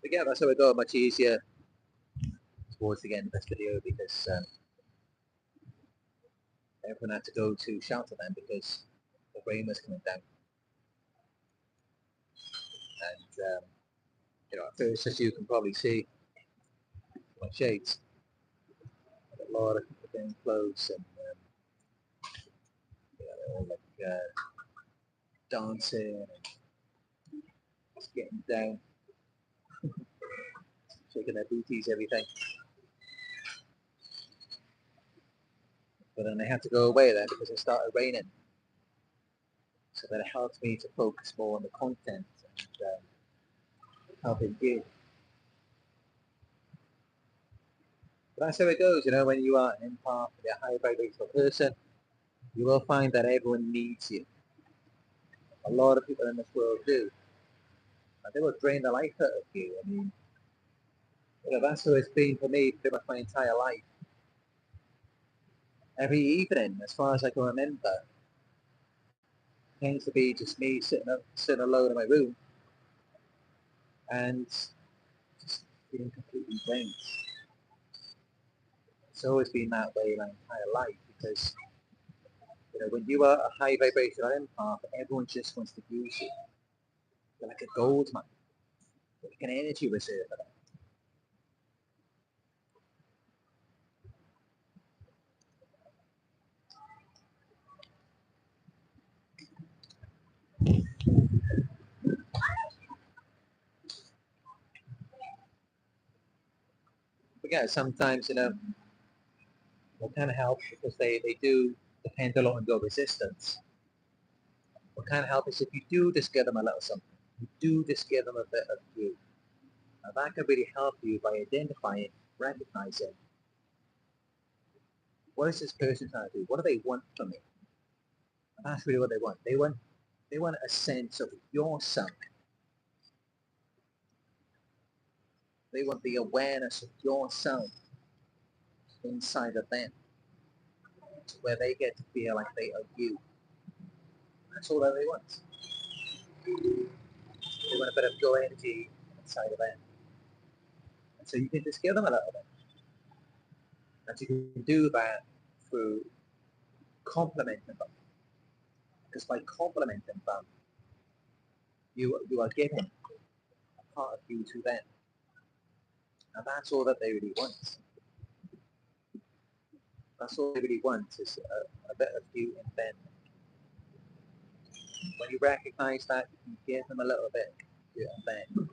But yeah, that's how it got much easier towards the end of this video, because everyone had to go to shelter then because the rain was coming down. And at first, as you can probably see, my shades, a lot of people getting close, and they're all like dancing and just getting down, shaking their booties, everything. But then they had to go away then because it started raining. So that it helped me to focus more on the content and helping you. But that's how it goes, when you are an empath, you're a high vibrational person, you will find that everyone needs you. A lot of people in this world do. And they will drain the life out of you. I mean, that's how it's been for me pretty much my entire life. Every evening, as far as I can remember, tends to be just me sitting alone in my room and just feeling completely drained. It's always been that way my entire life, because when you are a high vibrational empath, everyone just wants to use you. You're like a gold mine, like an energy reserve. But yeah, sometimes what kind of helps, because they do depend a lot on your resistance. What kind of help is if you do just give them a little something, you do just give them a bit of you. Now that can really help you by identifying, recognizing, what is this person trying to do? What do they want from me? And that's really what they want. They want a sense of yourself. They want the awareness of yourself inside of them, where they get to feel like they are you. That's all that they want. They want a bit of your energy inside of them. And so you can just give them a little bit. And you can do that through complimenting them. Because by complimenting them, you are giving a part of you to them. And that's all that they really want. That's all they really want, is a bit of you in them. When you recognize that, you can give them a little bit of you in them.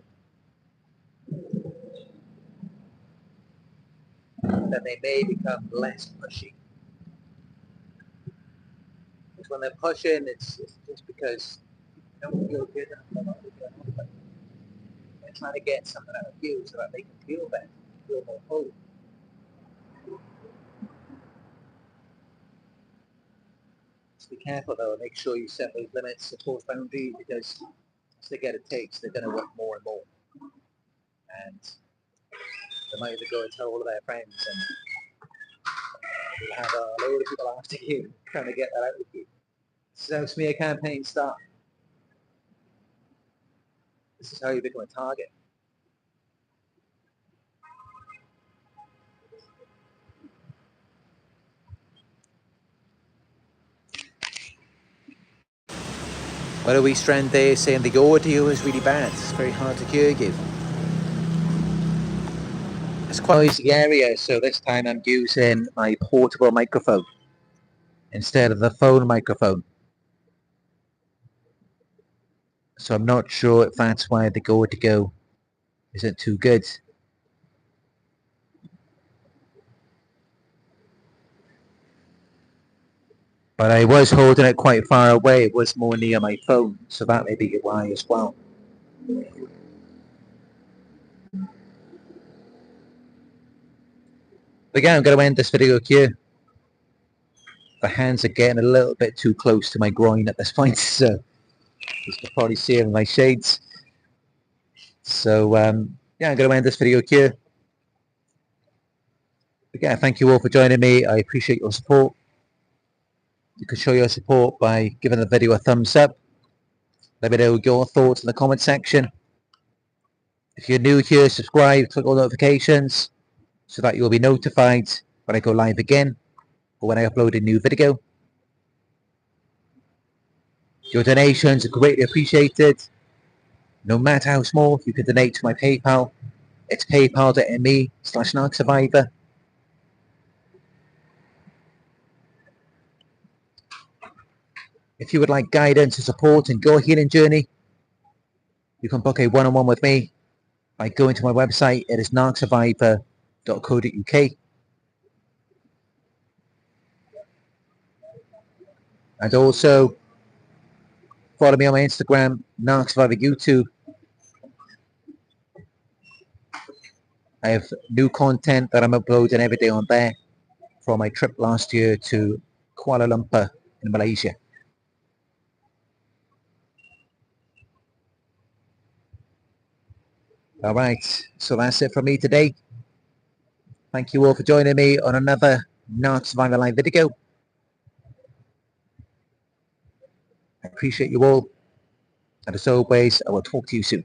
then they may become less pushy. Because when they're pushing, it's just because they don't feel good enough. They're trying to get something out of you so that they can feel better, feel more whole. Just be careful though, make sure you set those limits, support boundaries, because as they get a taste, they're going to want more and more. And they might even go and tell all of their friends, and you'll have a load of people after you trying to get that out of you. This is how smear campaigns start. This is how you become a target. What are we strand there saying the audio is really bad? It's very hard to hear you. It's quite a noisy area, so this time I'm using my portable microphone instead of the phone microphone. So I'm not sure if that's why the audio isn't too good. But I was holding it quite far away. It was more near my phone, so that may be why as well. But yeah, I'm going to end this video here. The hands are getting a little bit too close to my groin at this point, so you can probably see it in my shades. So yeah, I'm going to end this video here. Again, thank you all for joining me. I appreciate your support. You can show your support by giving the video a thumbs up. Let me know your thoughts in the comment section. If you're new here, subscribe, click all notifications so that you'll be notified when I go live again or when I upload a new video. Your donations are greatly appreciated. No matter how small, you can donate to my PayPal. It's paypal.me/Narc Survivor. If you would like guidance and support in your healing journey, you can book a one-on-one with me by going to my website. It is narcsurvivor.co.uk. And also follow me on my Instagram, Narc Survivor YouTube. I have new content that I'm uploading every day on there from my trip last year to Kuala Lumpur in Malaysia. All right, so that's it from me today. Thank you all for joining me on another Narc Survivor Live video. I appreciate you all. And as always, I will talk to you soon.